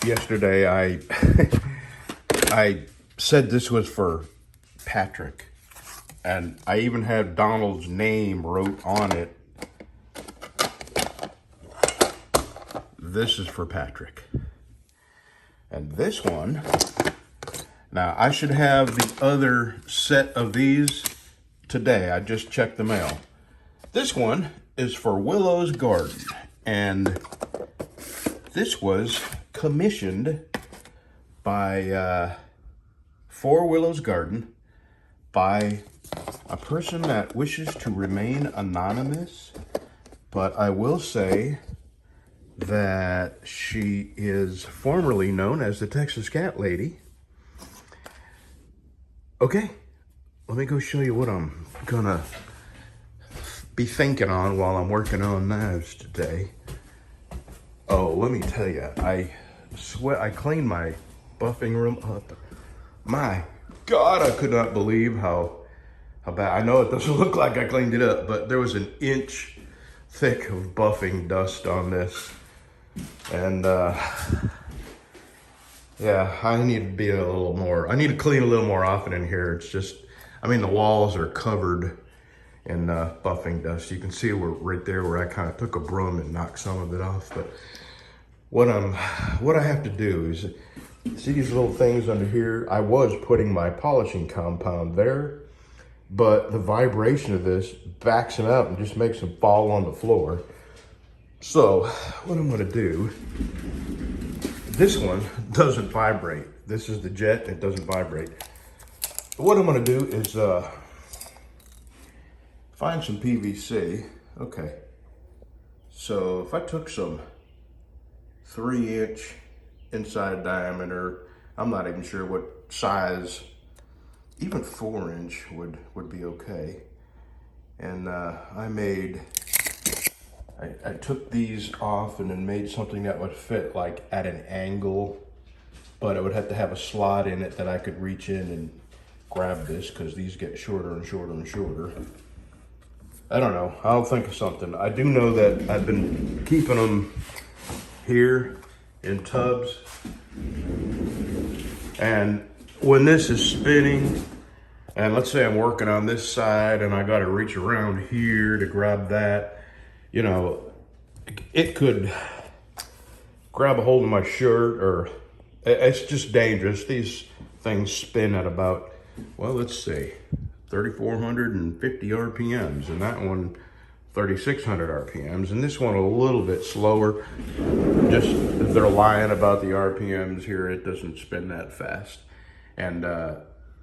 Yesterday I said this was for Patrick, and I even had Donald's name wrote on it. This is for Patrick. And this one, now I should have the other set of these today. I just checked the mail. This one is for Willow's Garden, and this was commissioned by for Willow's Garden by a person that wishes to remain anonymous, but I will say that she is formerly known as the Texas Cat Lady. Okay, let me go show you what I'm gonna be thinking on while I'm working on knives today. Oh, let me tell you, I swear I cleaned my buffing room up. My God, I could not believe how bad. I know it doesn't look like I cleaned it up, but there was an inch thick of buffing dust on this. And yeah, I need to be a little more, I need to clean a little more often in here. It's just, I mean, the walls are covered in buffing dust. You can see right there where I kind of took a broom and knocked some of it off. But what I have to do is, see these little things under here? I was putting my polishing compound there, but the vibration of this backs them out and just makes them fall on the floor. So what I'm gonna do, this one doesn't vibrate. This is the jet, it doesn't vibrate. What I'm gonna do is find some PVC. Okay, so if I took some 3-inch inside diameter, I'm not even sure what size, even 4-inch would be okay. And I took these off and then made something that would fit like at an angle, but it would have to have a slot in it that I could reach in and grab this, because these get shorter and shorter and shorter. I don't know, I'll think of something. I do know that I've been keeping them here in tubs, and when this is spinning, and let's say I'm working on this side and I got to reach around here to grab that, you know, it could grab a hold of my shirt, or it's just dangerous. These things spin at about, well, let's see, 3,450 RPMs, and that one 3,600 RPMs, and this one a little bit slower. Just if they're lying about the RPMs here, it doesn't spin that fast, and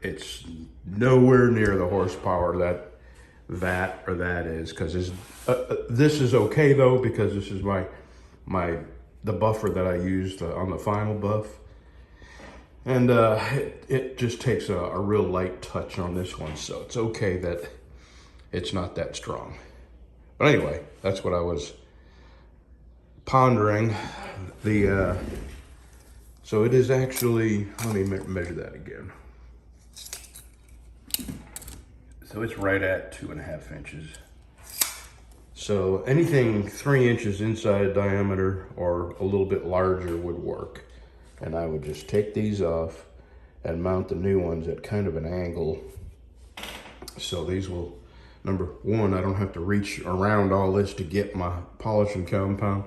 it's nowhere near the horsepower that is, because this is okay though, because this is the buffer that I used on the final buff, and it just takes a real light touch on this one, so it's okay that it's not that strong. But anyway, that's what I was pondering. So it is actually, let me measure that again. So it's right at 2.5 inches. So anything 3 inches inside diameter or a little bit larger would work. And I would just take these off and mount the new ones at kind of an angle. So these will, number one, I don't have to reach around all this to get my polishing compound.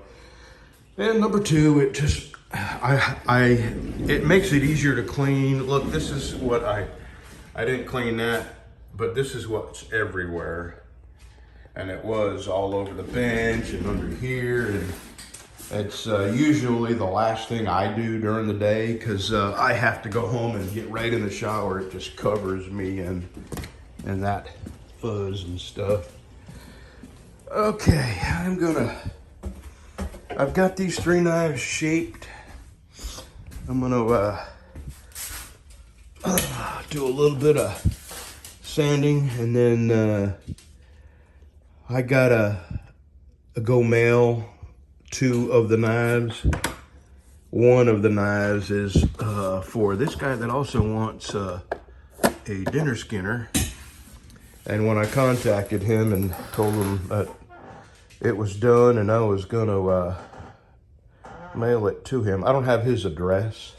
And number two, it just, it makes it easier to clean. Look, this is what I didn't clean that, but this is what's everywhere. And it was all over the bench and under here. And it's usually the last thing I do during the day, because I have to go home and get right in the shower. It just covers me in that fuzz and stuff. Okay, I've got these 3 knives shaped. I'm gonna do a little bit of sanding, and then I gotta go mail 2 of the knives. One of the knives is for this guy that also wants a dinner skinner. And when I contacted him and told him that it was done and I was gonna mail it to him. I don't have his address.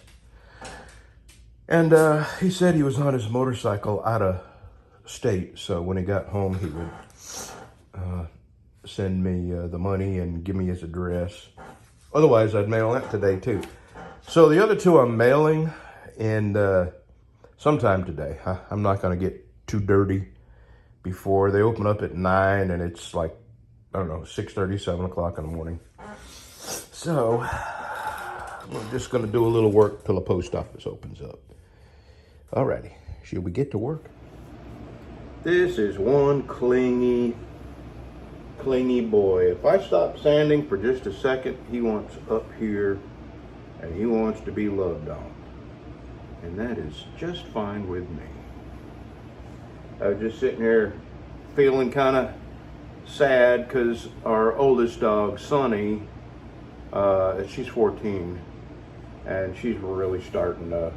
And he said he was on his motorcycle out of state, so when he got home, he would send me the money and give me his address. Otherwise, I'd mail that today, too. So the other two I'm mailing in sometime today. I'm not going to get too dirty before. They open up at 9, and it's like, I don't know, 6:30, 7 o'clock in the morning. So I'm just going to do a little work till the post office opens up. Alrighty, should we get to work? This is one clingy boy. If I stop sanding for just a second, he wants up here and he wants to be loved on. And that is just fine with me. I was just sitting here feeling kind of sad because our oldest dog, Sunny, she's 14, and she's really starting to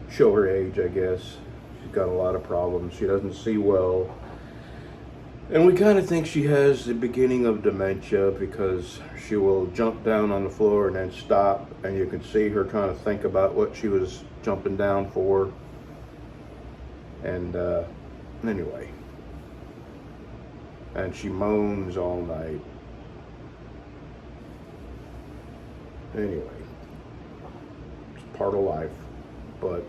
show her age, I guess. She's got a lot of problems. She doesn't see well. And we kind of think she has the beginning of dementia because she will jump down on the floor and then stop, and you can see her trying to think about what she was jumping down for. And anyway. And she moans all night. Anyway, it's part of life, but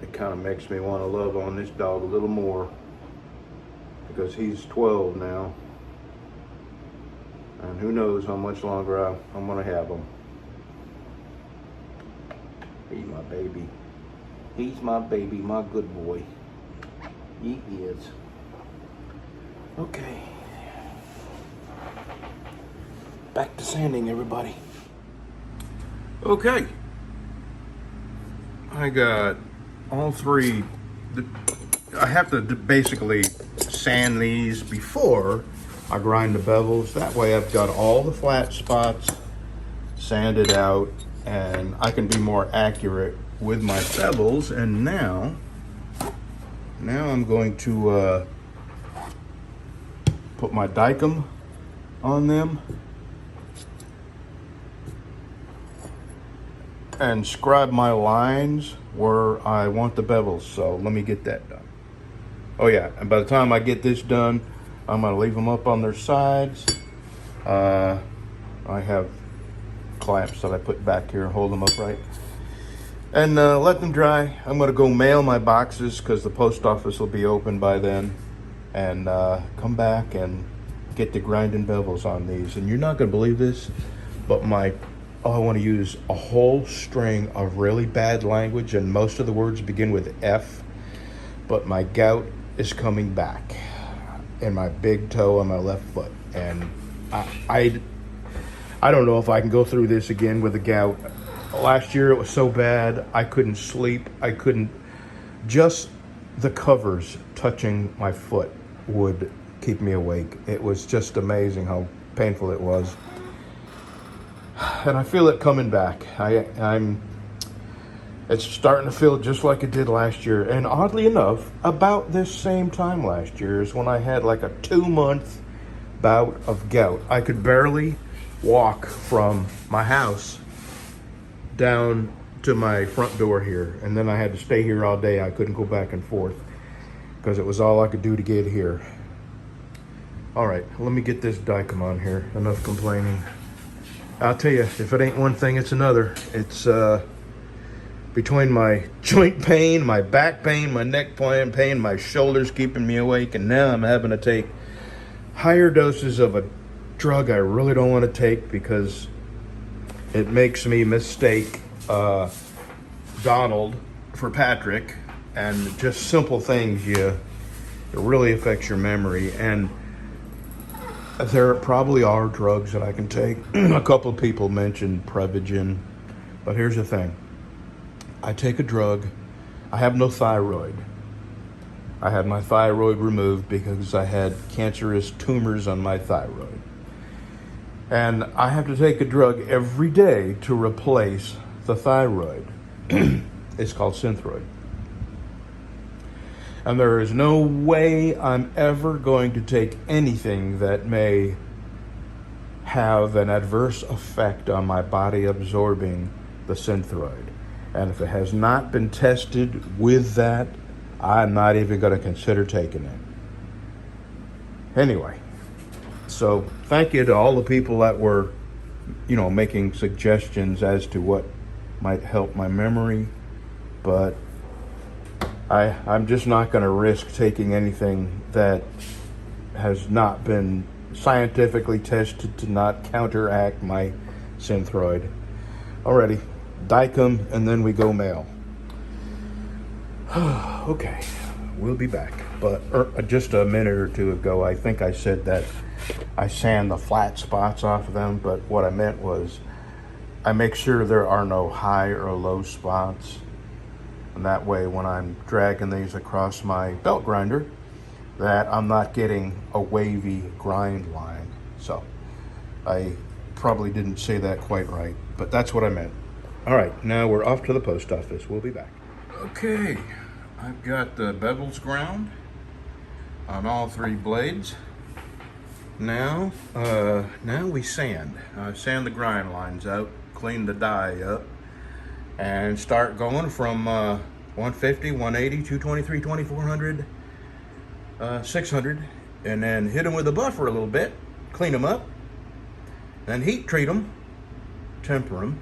it kind of makes me want to love on this dog a little more because he's 12 now, and who knows how much longer I'm going to have him. He's my baby. He's my baby, my good boy. He is. Okay. Back to sanding, everybody. Okay. I got all three. I have to basically sand these before I grind the bevels. That way I've got all the flat spots sanded out and I can be more accurate with my bevels. And now I'm going to put my dicum on them and scribe my lines where I want the bevels. So let me get that done. Oh yeah, and by the time I get this done, I'm gonna leave them up on their sides. I have clamps that I put back here, hold them upright. And let them dry. I'm gonna go mail my boxes because the post office will be open by then. And come back and get the grinding bevels on these. And you're not gonna believe this, but I want to use a whole string of really bad language, and most of the words begin with F, but my gout is coming back in my big toe on my left foot, and I don't know if I can go through this again with the gout. Last year it was so bad I couldn't sleep. Just the covers touching my foot would keep me awake. It was just amazing how painful it was. And I feel it coming back. It's starting to feel just like it did last year. And oddly enough, about this same time last year is when I had like a 2-month bout of gout. I could barely walk from my house down to my front door here. And then I had to stay here all day. I couldn't go back and forth because it was all I could do to get here. All right, let me get this dicum on here. Enough complaining. I'll tell you, if it ain't one thing, it's another. It's between my joint pain, my back pain, my neck pain, my shoulders keeping me awake, and now I'm having to take higher doses of a drug I really don't want to take because it makes me mistake Donald for Patrick, and just simple things, it really affects your memory. And there probably are drugs that I can take. A couple of people mentioned Prevagen, but here's the thing. I take a drug. I have no thyroid. I had my thyroid removed because I had cancerous tumors on my thyroid. And I have to take a drug every day to replace the thyroid. It's called Synthroid. And there is no way I'm ever going to take anything that may have an adverse effect on my body absorbing the synthroid. And if it has not been tested with that, I'm not even going to consider taking it. Anyway, so thank you to all the people that were, making suggestions as to what might help my memory. But I'm just not going to risk taking anything that has not been scientifically tested to not counteract my synthroid. Alrighty, dicum, and then we go male. Okay, we'll be back. But just a minute or two ago, I think I said that I sand the flat spots off of them, but what I meant was I make sure there are no high or low spots. And that way, when I'm dragging these across my belt grinder, that I'm not getting a wavy grind line. So I probably didn't say that quite right, but that's what I meant. All right, now we're off to the post office. We'll be back. Okay, I've got the bevels ground on all three blades. Now we sand. Sand the grind lines out, clean the die up, and start going from 150, 180, 223, 2400, 600, and then hit them with a buffer a little bit, clean them up, then heat treat them, temper them,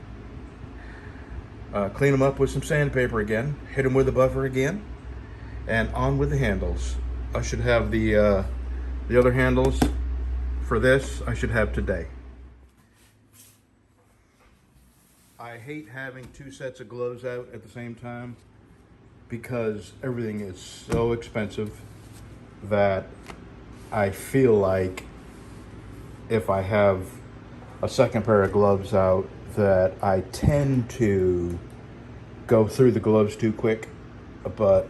clean them up with some sandpaper again, hit them with a buffer again, and on with the handles. I should have the other handles for this, I should have today. I hate having two sets of gloves out at the same time because everything is so expensive that I feel like if I have a second pair of gloves out that I tend to go through the gloves too quick. But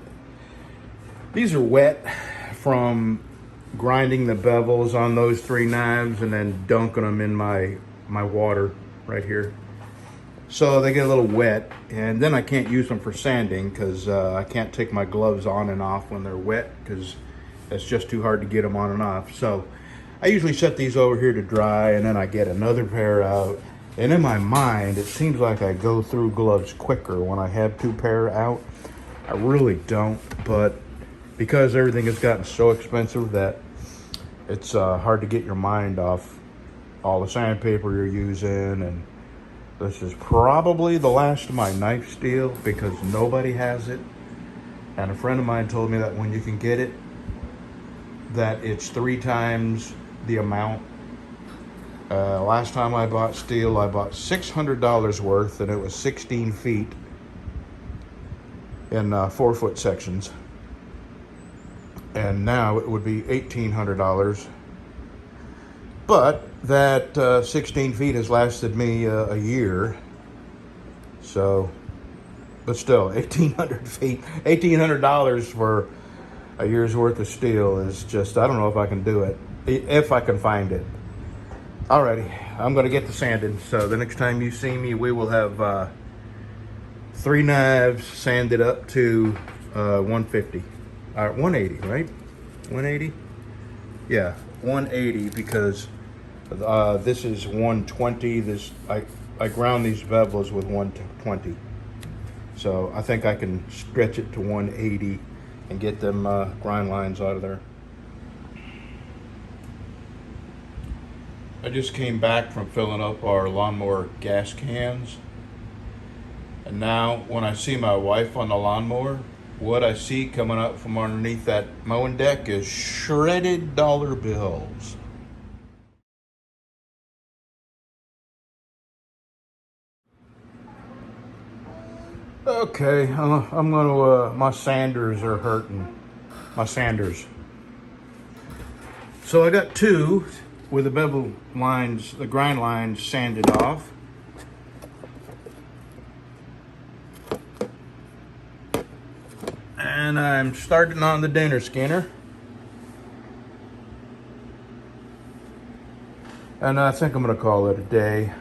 these are wet from grinding the bevels on those three knives and then dunking them in my water right here. So they get a little wet, and then I can't use them for sanding because I can't take my gloves on and off when they're wet because it's just too hard to get them on and off. So I usually set these over here to dry, and then I get another pair out. And in my mind, it seems like I go through gloves quicker when I have two pair out. I really don't, but because everything has gotten so expensive that it's hard to get your mind off all the sandpaper you're using. And this is probably the last of my knife steel because nobody has it. And a friend of mine told me that when you can get it, that it's 3 times the amount. Last time I bought steel, I bought $600 worth, and it was 16 feet in 4-foot sections. And now it would be $1,800. But that 16 feet has lasted me a year. So, but still, 1,800 feet, $1,800 for a year's worth of steel is just, I don't know if I can do it, if I can find it. Alrighty, I'm gonna get to sanding. So the next time you see me, we will have 3 knives sanded up to 150. 180, right? 180? Yeah, 180 because this is 120. I ground these bevels with 120. So I think I can stretch it to 180 and get them grind lines out of there. I just came back from filling up our lawnmower gas cans. And now when I see my wife on the lawnmower, what I see coming up from underneath that mowing deck is shredded dollar bills. Okay, I'm gonna, my sanders are hurting. My sanders. So I got 2 with the bevel lines, the grind lines sanded off. And I'm starting on the dinner skinner. And I think I'm gonna call it a day.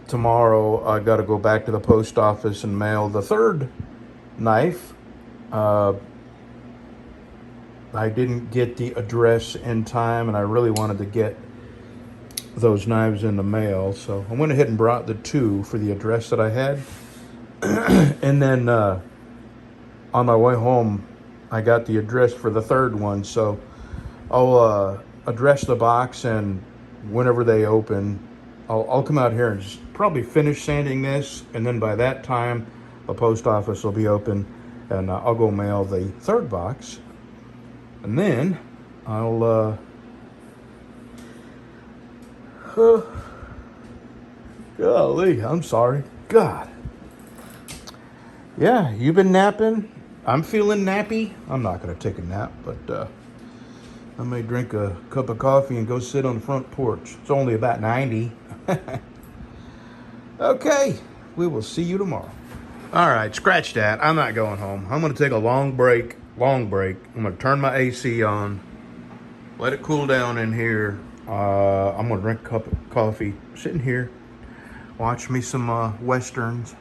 Tomorrow I gotta go back to the post office and mail the 3rd knife I didn't get the address in time, and I really wanted to get those knives in the mail, so I went ahead and brought the two for the address that I had. And then on my way home, I got the address for the third one, so I'll address the box, and whenever they open, I'll come out here and just probably finish sanding this, and then by that time, the post office will be open, and I'll go mail the third box, and then I'll golly, I'm sorry. God. Yeah, you've been napping. I'm feeling nappy. I'm not going to take a nap, but I may drink a cup of coffee and go sit on the front porch. It's only about 90. Okay, we will see you tomorrow. All right, scratch that. I'm not going home. I'm going to take a long break. I'm going to turn my AC on, let it cool down in here. I'm going to drink a cup of coffee, sitting here, watch me some Westerns,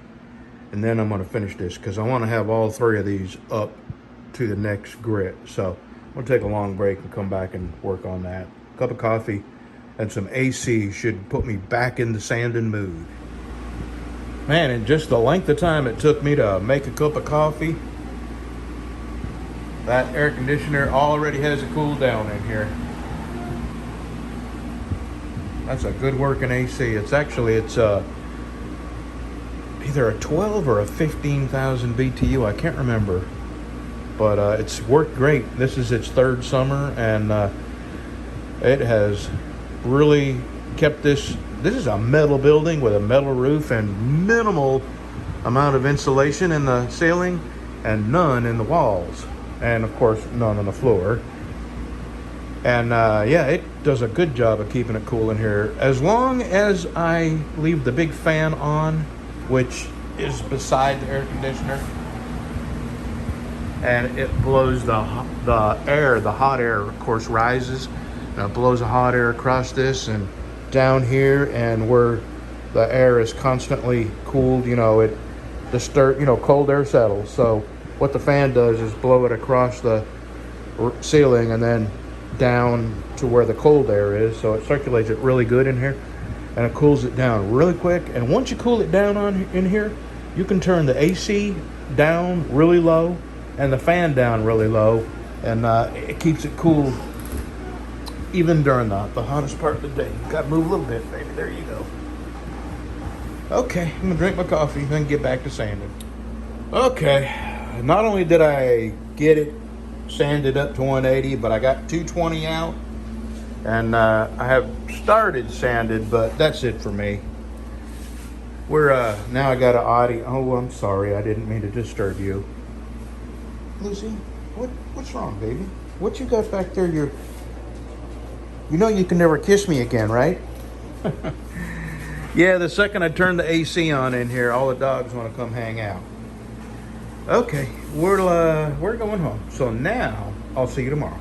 and then I'm going to finish this because I want to have all three of these up to the next grit. So I'm going to take a long break and come back and work on that. A cup of coffee and some AC should put me back in the sanding mood. Man, and just the length of time it took me to make a cup of coffee, that air conditioner already has it cooled down in here. That's a good working AC. It's either a 12 or a 15,000 BTU. I can't remember, but it's worked great. This is its third summer, and it has really kept this. This is a metal building with a metal roof and minimal amount of insulation in the ceiling and none in the walls, and of course none on the floor. And yeah, it does a good job of keeping it cool in here. As long as I leave the big fan on, which is beside the air conditioner, and it blows the hot air, of course, rises. And it blows the hot air across this and down here, and where the air is constantly cooled, cold air settles. So what the fan does is blow it across the ceiling and then down to where the cold air is, so it circulates it really good in here, and it cools it down really quick. And once you cool it down in here, you can turn the AC down really low and the fan down really low, and it keeps it cool even during the hottest part of the day. Gotta move a little bit, baby. There you go. Okay, I'm gonna drink my coffee, then get back to sanding. Okay, not only did I get it sanded up to 180, but I got 220 out, and I have started sanded, but that's it for me. We're now I got an audio. Oh, I'm sorry, I didn't mean to disturb you, Lucy. What's wrong, baby? What you got back there? You know you can never kiss me again, right? Yeah, the second I turn the AC on in here, all the dogs want to come hang out. Okay, we're going home. So now I'll see you tomorrow.